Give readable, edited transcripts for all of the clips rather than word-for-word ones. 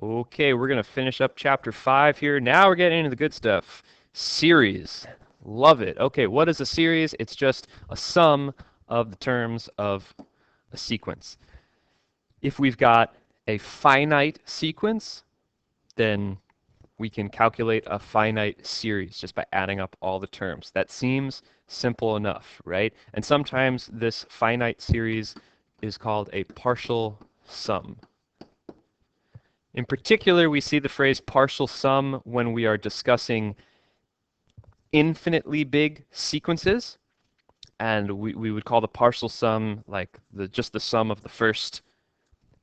Okay, we're going to finish up chapter 5 here. Now we're getting into the good stuff. Series. Love it. Okay, what is a series? It's just a sum of the terms of a sequence. If we've got a finite sequence, then we can calculate a finite series just by adding up all the terms. That seems simple enough, right? And sometimes this finite series is called a partial sum. In particular, we see the phrase partial sum when we are discussing infinitely big sequences, and we would call the partial sum like just the sum of the first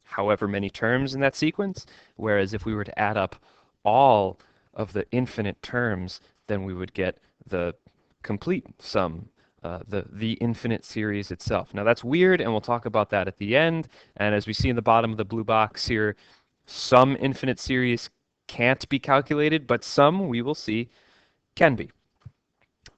however many terms in that sequence, whereas if we were to add up all of the infinite terms, then we would get the complete sum, the infinite series itself. Now that's weird, and we'll talk about that at the end, and as we see in the bottom of the blue box here, some infinite series can't be calculated, but some, we will see, can be.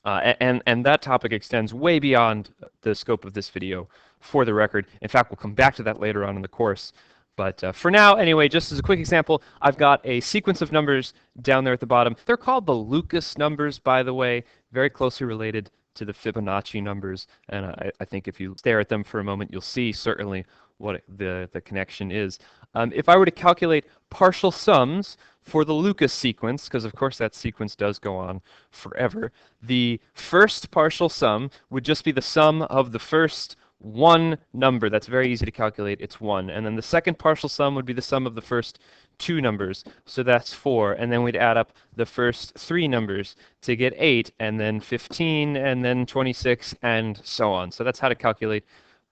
And that topic extends way beyond the scope of this video, for the record. In fact, we'll come back to that later on in the course. But for now, anyway, just as a quick example, I've got a sequence of numbers down there at the bottom. They're called the Lucas numbers, by the way, very closely related to the Fibonacci numbers. And I think if you stare at them for a moment, you'll see certainly what the connection is. If I were to calculate partial sums for the Lucas sequence, because of course that sequence does go on forever, the first partial sum would just be the sum of the first one number. That's very easy to calculate. It's 1. And then the second partial sum would be the sum of the first two numbers. So that's 4. And then we'd add up the first three numbers to get 8, and then 15, and then 26, and so on. So that's how to calculate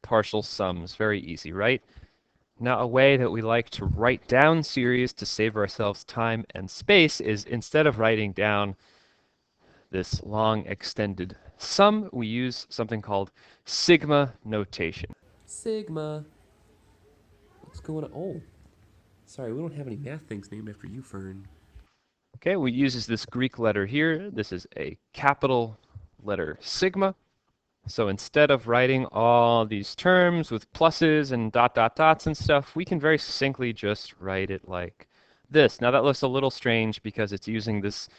partial sums. Very easy, right? Now, a way that we like to write down series to save ourselves time and space is instead of writing down this long extended sum, we use something called sigma notation. Sigma. What's going on? Oh, sorry, we don't have any math things named after you, Fern. Okay, we use this Greek letter here. This is a capital letter sigma. So instead of writing all these terms with pluses and dots and stuff, we can very succinctly just write it like this. Now that looks a little strange because it's using this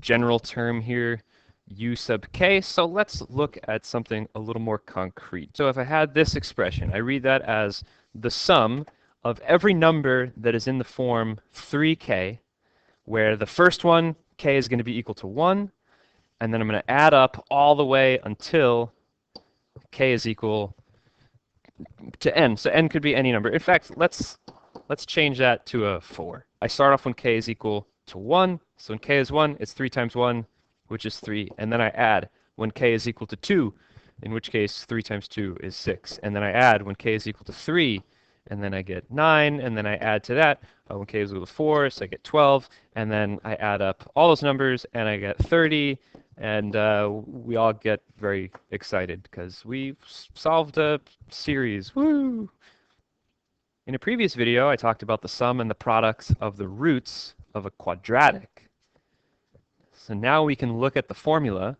general term here, u sub k. So let's look at something a little more concrete. So if I had this expression, I read that as the sum of every number that is in the form 3k, where the first one, k, is going to be equal to 1, and then I'm going to add up all the way until k is equal to n. So n could be any number. In fact, let's change that to a 4. I start off when k is equal to 1. So when k is 1, it's 3 times 1, which is 3. And then I add when k is equal to 2, in which case 3 times 2 is 6. And then I add when k is equal to 3, and then I get 9. And then I add to that when k is equal to 4, so I get 12. And then I add up all those numbers, and I get 30. And we all get very excited because we've solved a series. Woo! In a previous video, I talked about the sum and the products of the roots of a quadratic. So now we can look at the formula,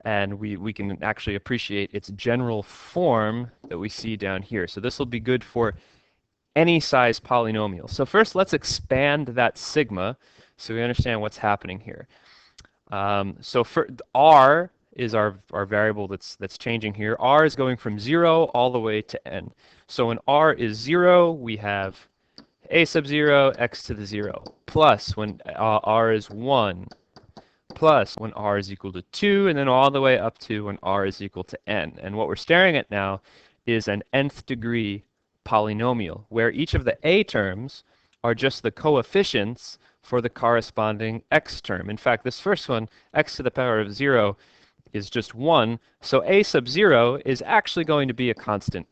and we can actually appreciate its general form that we see down here. So this will be good for any size polynomial. So first, let's expand that sigma so we understand what's happening here. So for r is our variable that's changing here. R is going from 0 all the way to n. So when r is 0, we have a sub 0, x to the 0, plus when r is 1, plus when r is equal to 2, and then all the way up to when r is equal to n. And what we're staring at now is an nth degree polynomial, where each of the a terms are just the coefficients for the corresponding x term. In fact, this first one, x to the power of 0, is just 1. So a sub 0 is actually going to be a constant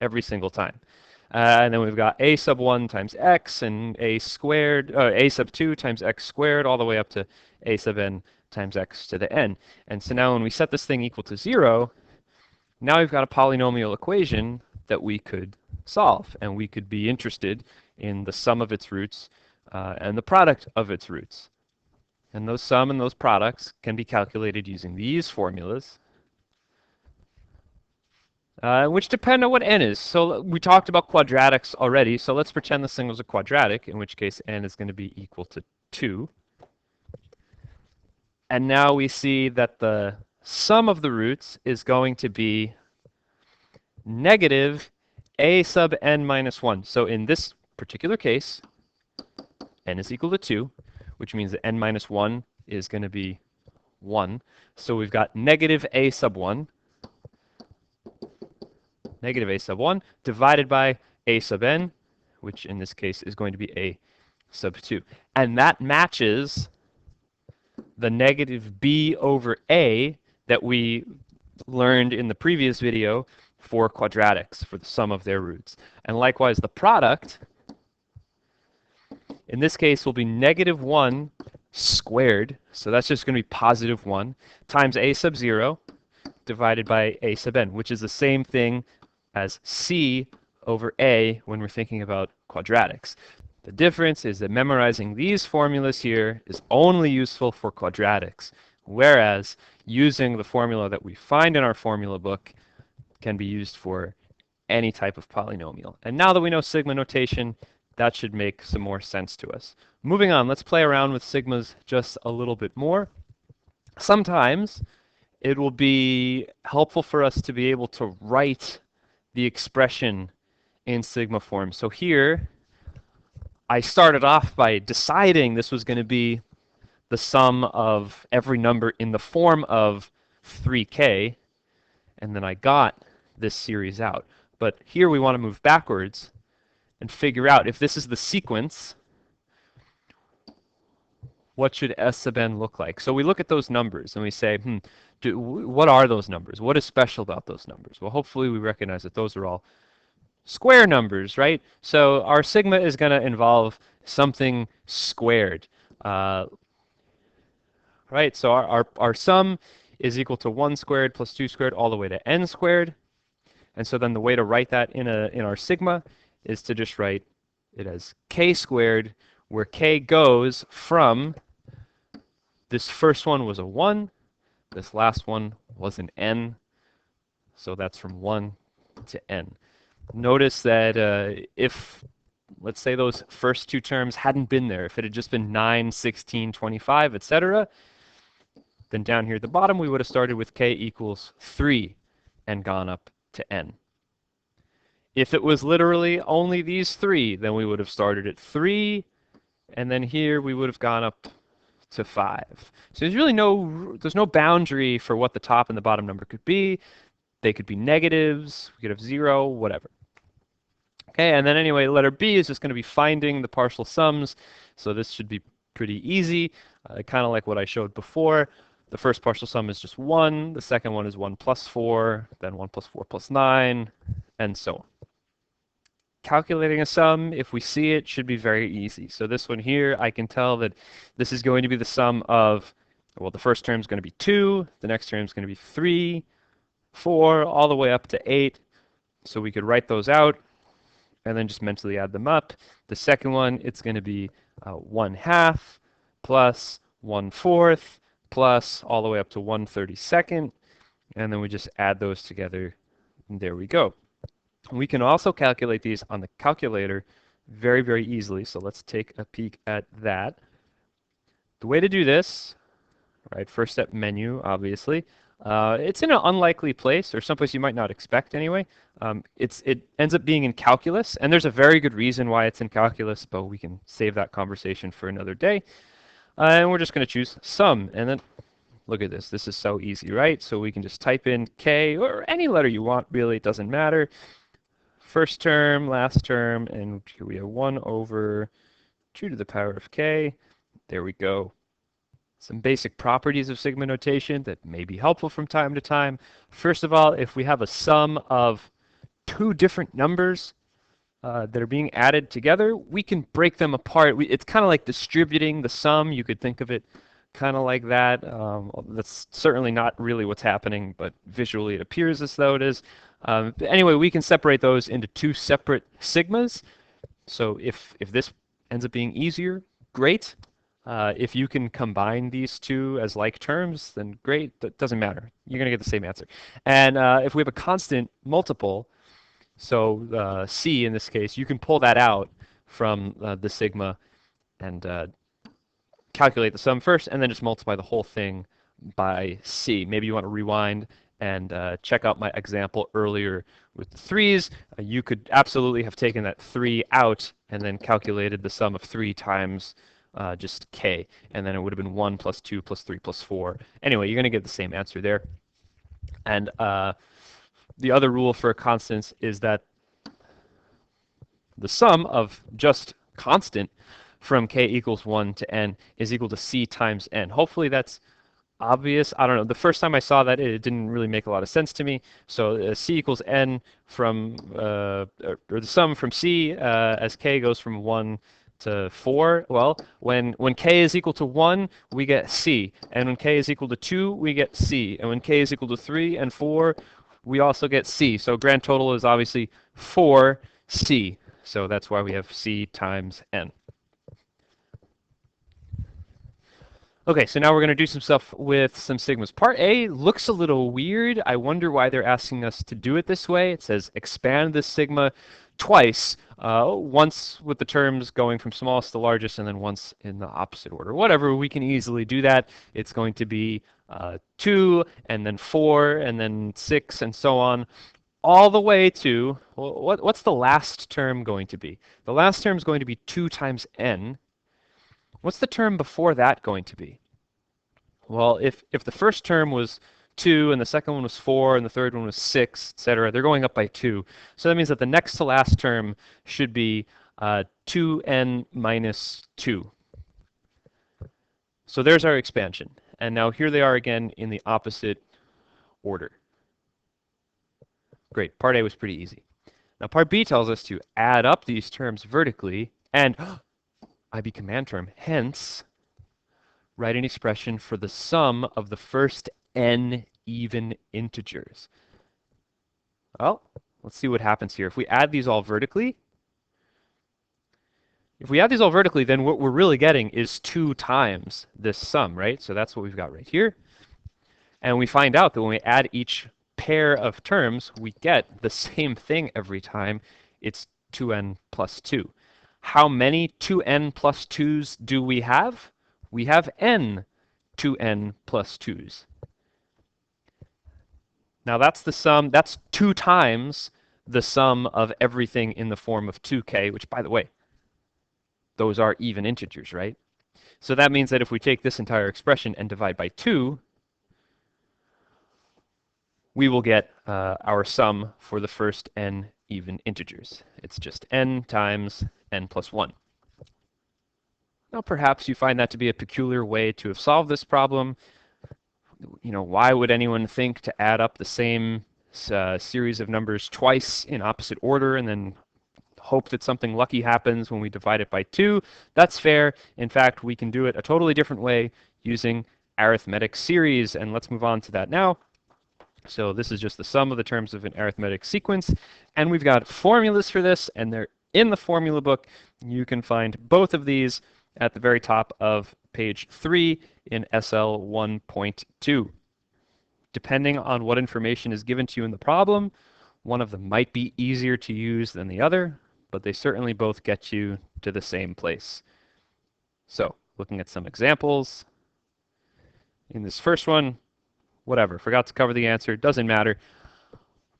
every single time. And then we've got a sub 1 times x, and a sub 2 times x squared, all the way up to a sub n times x to the n. And so now when we set this thing equal to 0, now we've got a polynomial equation that we could solve, and we could be interested in the sum of its roots and the product of its roots. And those sum and those products can be calculated using these formulas. which depend on what n is. So we talked about quadratics already, so let's pretend this thing was a quadratic, in which case n is going to be equal to 2. And now we see that the sum of the roots is going to be negative a sub n minus 1. So in this particular case, n is equal to 2, which means that n minus 1 is going to be 1. So we've got negative a sub 1, negative a sub 1, divided by a sub n, which in this case is going to be a sub 2. And that matches the negative b over a that we learned in the previous video for quadratics, for the sum of their roots. And likewise, the product, in this case, will be negative 1 squared, so that's just going to be positive 1, times a sub 0 divided by a sub n, which is the same thing as c over a when we're thinking about quadratics. The difference is that memorizing these formulas here is only useful for quadratics, whereas using the formula that we find in our formula book can be used for any type of polynomial. And now that we know sigma notation, that should make some more sense to us. Moving on, let's play around with sigmas just a little bit more. Sometimes it will be helpful for us to be able to write the expression in sigma form. So here, I started off by deciding this was going to be the sum of every number in the form of 3k, and then I got this series out. But here we want to move backwards and figure out if this is the sequence, what should S sub n look like? So we look at those numbers and we say, what are those numbers? What is special about those numbers? Well, hopefully we recognize that those are all square numbers, right? So our sigma is going to involve something squared. Right, so our sum is equal to 1 squared plus 2 squared all the way to n squared. And so then the way to write that in our sigma is to just write it as k squared, where k goes from, this first one was a 1, this last one was an n, so that's from 1 to n. Notice that if, let's say those first two terms hadn't been there, if it had just been 9, 16, 25, etc., then down here at the bottom we would have started with k equals 3 and gone up to n. If it was literally only these three, then we would have started at 3, and then here we would have gone up to 5. So there's really there's no boundary for what the top and the bottom number could be. They could be negatives, we could have 0, whatever. Okay, and then anyway, letter B is just going to be finding the partial sums. So this should be pretty easy, kind of like what I showed before. The first partial sum is just 1, the second one is 1 plus 4, then 1 plus 4 plus 9, and so on. Calculating a sum, if we see it, should be very easy. So this one here, I can tell that this is going to be the sum of, well, the first term is going to be 2, the next term is going to be 3, 4, all the way up to 8. So we could write those out and then just mentally add them up. The second one, it's going to be 1/2 plus 1/4 plus all the way up to 1/32, and then we just add those together, and there we go. We can also calculate these on the calculator very, very easily, so let's take a peek at that. The way to do this, right, first step menu, obviously. It's in an unlikely place, or someplace you might not expect anyway. It ends up being in calculus, and there's a very good reason why it's in calculus, but we can save that conversation for another day. And we're just going to choose sum, and then look at this. This is so easy, right? So we can just type in k, or any letter you want, really, it doesn't matter. First term, last term, and here we have 1 over 2 to the power of k. There we go. Some basic properties of sigma notation that may be helpful from time to time. First of all, if we have a sum of two different numbers that are being added together, we can break them apart. It's kind of like distributing the sum. You could think of it kind of like that. That's certainly not really what's happening, but visually it appears as though it is. Anyway, we can separate those into two separate sigmas. So if this ends up being easier, great. If you can combine these two as like terms, then great. That doesn't matter. You're going to get the same answer. And if we have a constant multiple, so c in this case, you can pull that out from the sigma and calculate the sum first, and then just multiply the whole thing by c. Maybe you want to rewind and check out my example earlier with the threes. You could absolutely have taken that 3 out and then calculated the sum of 3 times just k, and then it would have been 1 plus 2 plus 3 plus 4. Anyway, you're going to get the same answer there. And the other rule for constants is that the sum of just constant from k equals 1 to n is equal to c times n. Hopefully that's obvious. I don't know. The first time I saw that, it didn't really make a lot of sense to me. So c equals n from, or the sum from c as k goes from 1 to 4. Well, when k is equal to 1, we get c. And when k is equal to 2, we get c. And when k is equal to 3 and 4, we also get c. So grand total is obviously 4c. So that's why we have c times n. Okay, so now we're going to do some stuff with some sigmas. Part A looks a little weird. I wonder why they're asking us to do it this way. It says expand this sigma twice, once with the terms going from smallest to largest, and then once in the opposite order. Whatever, we can easily do that. It's going to be 2, and then 4, and then 6, and so on, all the way to, well, what's the last term going to be? The last term is going to be 2 times n. What's the term before that going to be? Well, if the first term was 2 and the second one was 4 and the third one was 6, etc., they're going up by 2. So that means that the next to last term should be 2n minus 2. So there's our expansion. And now here they are again in the opposite order. Great, part A was pretty easy. Now part B tells us to add up these terms vertically and IB command term, hence write an expression for the sum of the first n even integers. Well, let's see what happens here. If we add these all vertically, then what we're really getting is 2 times this sum, right? So that's what we've got right here. And we find out that when we add each pair of terms, we get the same thing every time. It's 2n plus 2. How many 2n plus 2's do we have? We have n 2n plus 2's. Now that's the sum, that's 2 times the sum of everything in the form of 2k, which, by the way, those are even integers, right? So that means that if we take this entire expression and divide by 2, we will get our sum for the first n even integers. It's just n times n plus 1. Now perhaps you find that to be a peculiar way to have solved this problem. You know, why would anyone think to add up the same series of numbers twice in opposite order and then hope that something lucky happens when we divide it by 2? That's fair. In fact, we can do it a totally different way using arithmetic series, and let's move on to that now. So this is just the sum of the terms of an arithmetic sequence, and we've got formulas for this, and they're in the formula book. You can find both of these at the very top of page 3 in SL 1.2. Depending on what information is given to you in the problem, one of them might be easier to use than the other, but they certainly both get you to the same place. So, looking at some examples. In this first one, whatever, forgot to cover the answer, doesn't matter.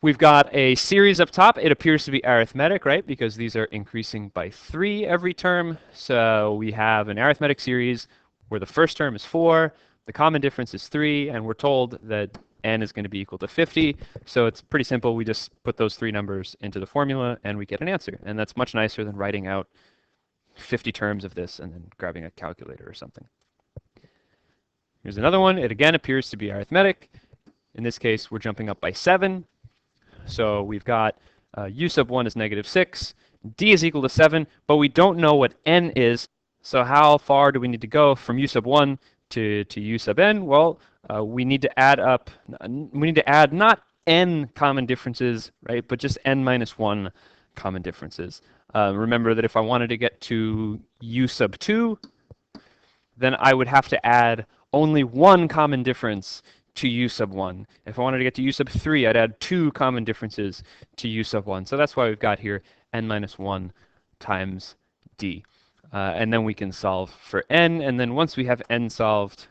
We've got a series up top. It appears to be arithmetic, right? Because these are increasing by 3 every term. So we have an arithmetic series where the first term is 4, the common difference is 3, and we're told that n is going to be equal to 50. So it's pretty simple. We just put those 3 numbers into the formula and we get an answer. And that's much nicer than writing out 50 terms of this and then grabbing a calculator or something. Here's another one. It again appears to be arithmetic. In this case, we're jumping up by 7. So we've got u sub 1 is negative 6, d is equal to 7, but we don't know what n is. So how far do we need to go from u sub 1 to u sub n? Well, we need to add not n common differences, right, but just n minus 1 common differences. Remember that if I wanted to get to u sub 2, then I would have to add only one common difference to u sub 1. If I wanted to get to u sub 3, I'd add two common differences to u sub 1. So that's why we've got here n minus 1 times d. And then we can solve for n, and then once we have n solved,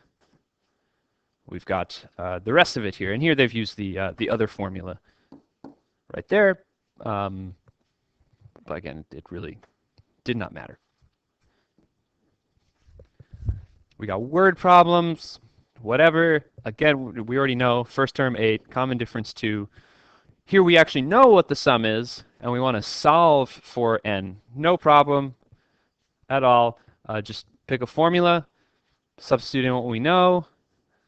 we've got the rest of it here. And here they've used the other formula right there. But again, it really did not matter. We got word problems, whatever. Again, we already know first term 8, common difference 2. Here we actually know what the sum is, and we want to solve for n. No problem at all. Just pick a formula, substitute in what we know,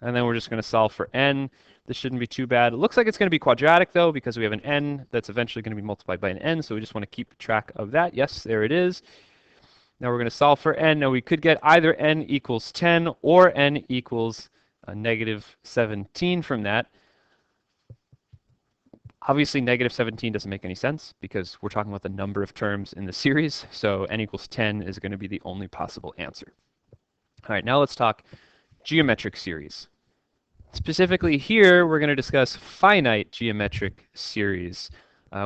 and then we're just going to solve for n. This shouldn't be too bad. It looks like it's going to be quadratic, though, because we have an n that's eventually going to be multiplied by an n, so we just want to keep track of that. Yes, there it is. Now we're going to solve for n. Now we could get either n equals 10 or n equals negative 17 from that. Obviously, negative 17 doesn't make any sense because we're talking about the number of terms in the series, so n equals 10 is going to be the only possible answer. All right, now let's talk geometric series. Specifically here, we're going to discuss finite geometric series.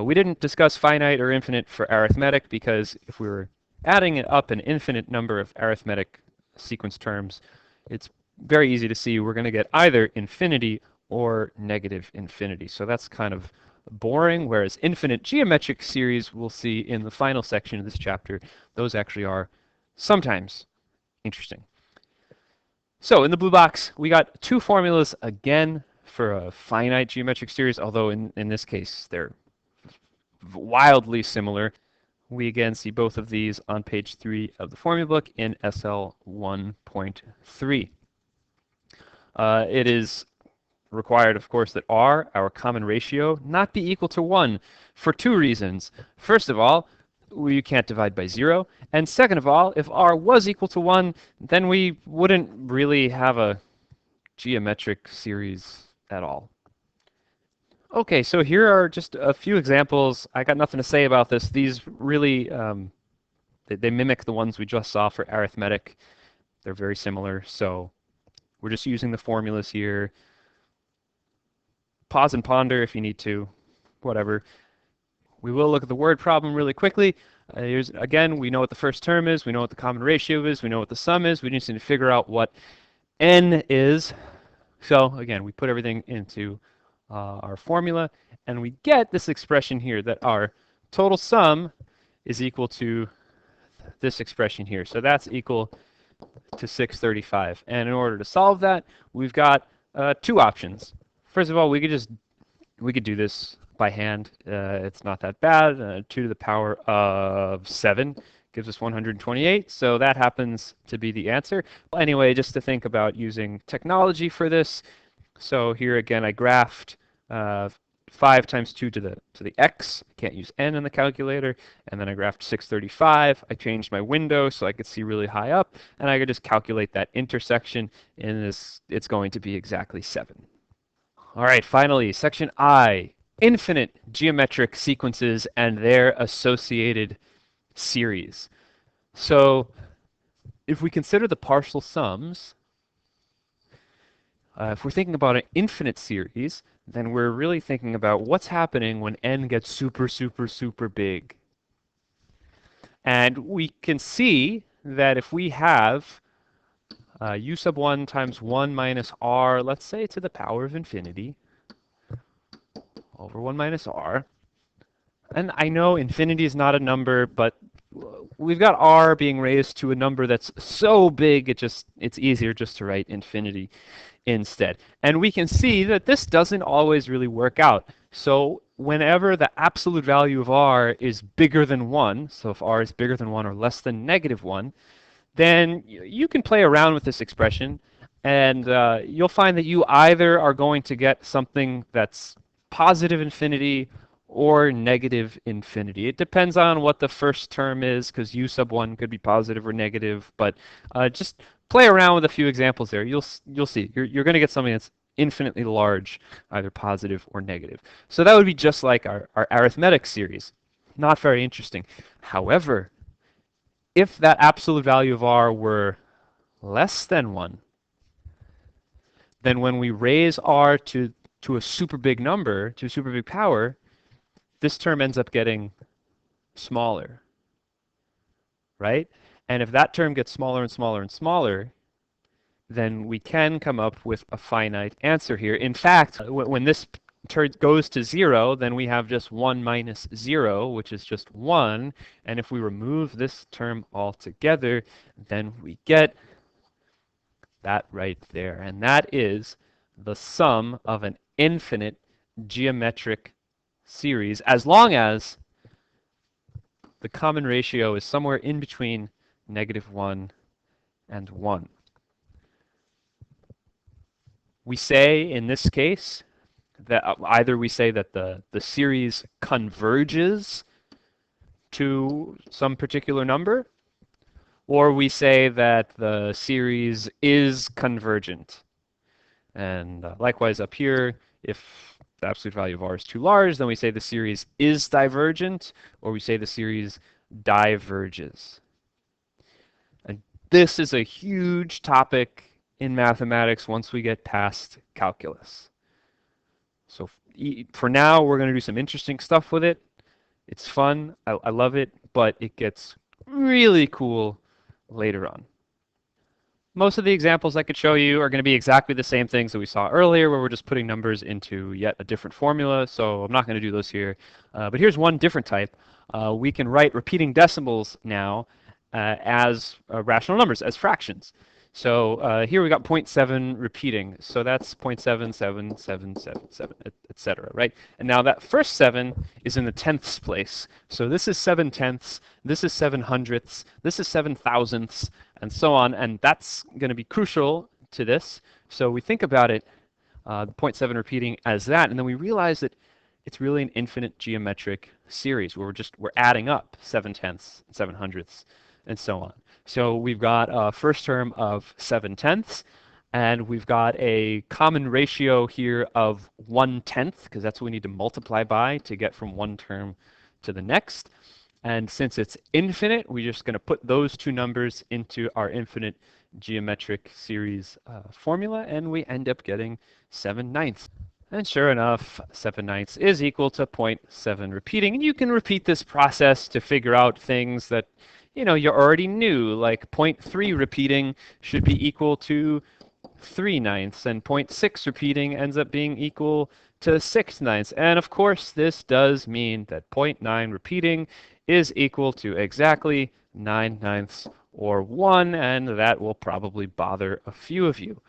We didn't discuss finite or infinite for arithmetic because if we were adding up an infinite number of arithmetic sequence terms, it's very easy to see we're going to get either infinity or negative infinity. So that's kind of boring, whereas infinite geometric series we'll see in the final section of this chapter, those actually are sometimes interesting. So in the blue box, we got two formulas again for a finite geometric series, although in this case they're wildly similar. We again see both of these on page 3 of the formula book in SL 1.3. It is required, of course, that r, our common ratio, not be equal to 1 for two reasons. First of all, we can't divide by 0. And second of all, if r was equal to 1, then we wouldn't really have a geometric series at all. Okay, so here are just a few examples. I got nothing to say about this. These really, they mimic the ones we just saw for arithmetic. They're very similar, so we're just using the formulas here. Pause and ponder if you need to, whatever. We will look at the word problem really quickly. Here's, again, we know what the first term is, we know what the common ratio is, we know what the sum is, we just need to figure out what n is. So again, we put everything into our formula, and we get this expression here that our total sum is equal to this expression here. So that's equal to 635. And in order to solve that, we've got two options. First of all, we could do this by hand. It's not that bad. 2 to the power of 7 gives us 128, so that happens to be the answer. Anyway, just to think about using technology for this. So here again, I graphed 5 times 2 to the x. I can't use n in the calculator. And then I graphed 635. I changed my window so I could see really high up, and I could just calculate that intersection. In this, it's going to be exactly 7. All right, finally, section I, infinite geometric sequences and their associated series. So if we consider the partial sums, if we're thinking about an infinite series, then we're really thinking about what's happening when n gets super, super, super big. And we can see that if we have u sub 1 times 1 minus r, let's say to the power of infinity, over 1 minus r. And I know infinity is not a number, but we've got r being raised to a number that's so big, it's easier just to write infinity instead. And we can see that this doesn't always really work out. So whenever the absolute value of r is bigger than 1, so if r is bigger than 1 or less than negative 1, then you can play around with this expression, and you'll find that you either are going to get something that's positive infinity or negative infinity. It depends on what the first term is, because u sub 1 could be positive or negative, but just play around with a few examples there. You'll see. You're going to get something that's infinitely large, either positive or negative. So that would be just like our arithmetic series. Not very interesting. However, if that absolute value of r were less than 1, then when we raise r to a super big number, to a super big power, this term ends up getting smaller, right? And if that term gets smaller and smaller and smaller, then we can come up with a finite answer here. In fact, when this goes to 0, then we have just 1 minus 0, which is just 1. And if we remove this term altogether, then we get that right there. And that is the sum of an infinite geometric series, as long as the common ratio is somewhere in between -1 and 1. We say in this case that either we say that the series converges to some particular number, or we say that the series is convergent. And likewise up here, if the absolute value of r is too large, then we say the series is divergent, or we say the series diverges. And this is a huge topic in mathematics once we get past calculus. So for now, we're going to do some interesting stuff with it. It's fun. I love it, but it gets really cool later on. Most of the examples I could show you are going to be exactly the same things that we saw earlier, where we're just putting numbers into yet a different formula, so I'm not going to do those here. But here's one different type. We can write repeating decimals now as rational numbers, as fractions. So here we got 0.7 repeating, so that's 0.77777, etc., right? And now that first 7 is in the tenths place. So this is 7 tenths, this is 7 hundredths, this is 7 thousandths, and so on, and that's going to be crucial to this. So we think about it, 0.7 repeating as that, and then we realize that it's really an infinite geometric series where we're adding up 7 tenths, 7 hundredths, and so on. So we've got a first term of 7 tenths, and we've got a common ratio here of 1/10, because that's what we need to multiply by to get from one term to the next. And since it's infinite, we're just going to put those two numbers into our infinite geometric series formula, and we end up getting 7/9. And sure enough, 7/9 is equal to 0.7 repeating. And you can repeat this process to figure out things that you already knew, like 0.3 repeating should be equal to 3/9, and 0.6 repeating ends up being equal to 6/9. And of course, this does mean that 0.9 repeating is equal to exactly 9/9, or 1, and that will probably bother a few of you.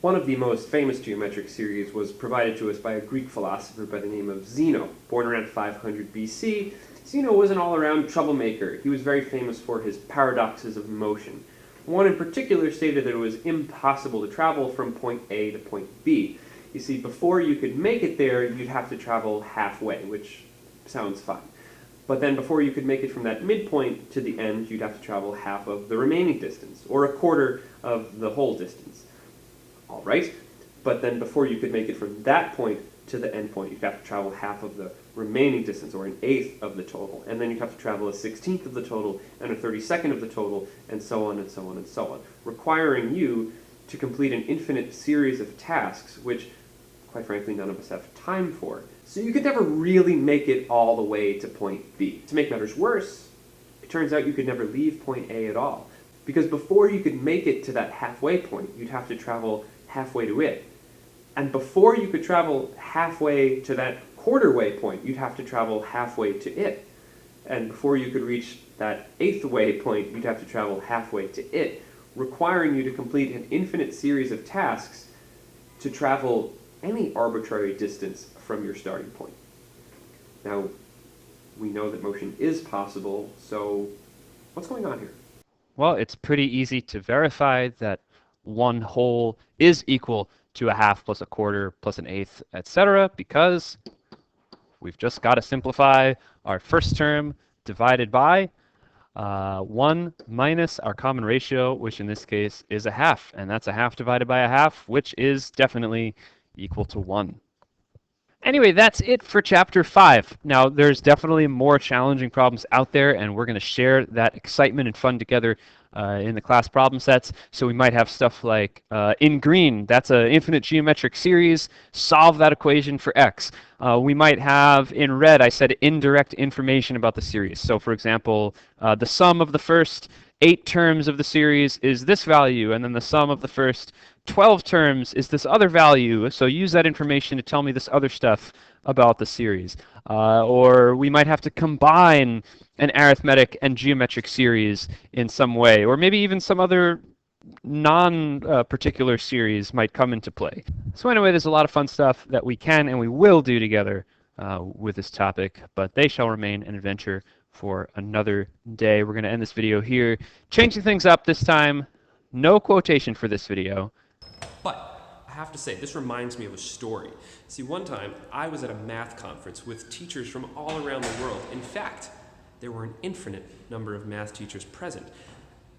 One of the most famous geometric series was provided to us by a Greek philosopher by the name of Zeno. Born around 500 BC, Zeno was an all-around troublemaker. He was very famous for his paradoxes of motion. One in particular stated that it was impossible to travel from point A to point B. You see, before you could make it there, you'd have to travel halfway, which sounds fine. But then before you could make it from that midpoint to the end, you'd have to travel half of the remaining distance, or a quarter of the whole distance. All right, but then before you could make it from that point to the end point, you'd have to travel half of the remaining distance, or 1/8 of the total, and then you'd have to travel a 16th of the total, and a 32nd of the total, and so on and so on and so on, requiring you to complete an infinite series of tasks, which, quite frankly, none of us have time for. So you could never really make it all the way to point B. To make matters worse, it turns out you could never leave point A at all, because before you could make it to that halfway point, you'd have to travel halfway to it. And before you could travel halfway to that quarter-way point, you'd have to travel halfway to it. And before you could reach that 1/8 way point, you'd have to travel halfway to it, requiring you to complete an infinite series of tasks to travel any arbitrary distance from your starting point. Now, we know that motion is possible, so what's going on here? Well, it's pretty easy to verify that 1 whole is equal to a half plus a quarter plus 1/8, etc., because we've just got to simplify our first term divided by 1 minus our common ratio, which in this case is a half, and that's a half divided by a half, which is definitely equal to 1. Anyway, that's it for chapter 5. Now, there's definitely more challenging problems out there, and we're going to share that excitement and fun together in the class problem sets. So we might have stuff like in green, that's an infinite geometric series, solve that equation for x. We might have in red, I said indirect information about the series. So for example, the sum of the first 8 terms of the series is this value, and then the sum of the first 12 terms is this other value, so use that information to tell me this other stuff about the series. Or we might have to combine an arithmetic and geometric series in some way, or maybe even some other non-particular series might come into play. So anyway, there's a lot of fun stuff that we can and we will do together with this topic, but they shall remain an adventure for another day. We're going to end this video here, changing things up this time. No quotation for this video. But I have to say, this reminds me of a story. See, one time I was at a math conference with teachers from all around the world. In fact, there were an infinite number of math teachers present.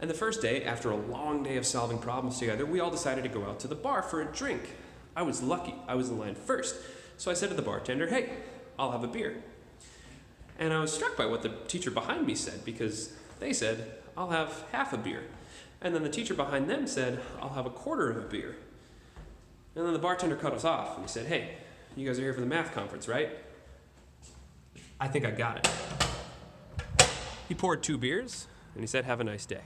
And the first day, after a long day of solving problems together, we all decided to go out to the bar for a drink. I was lucky. I was in line first. So I said to the bartender, "Hey, I'll have a beer." And I was struck by what the teacher behind me said, because they said, "I'll have half a beer." And then the teacher behind them said, "I'll have a quarter of a beer." And then the bartender cut us off and he said, "Hey, you guys are here for the math conference, right?" I think I got it. He poured 2 beers and he said, "Have a nice day."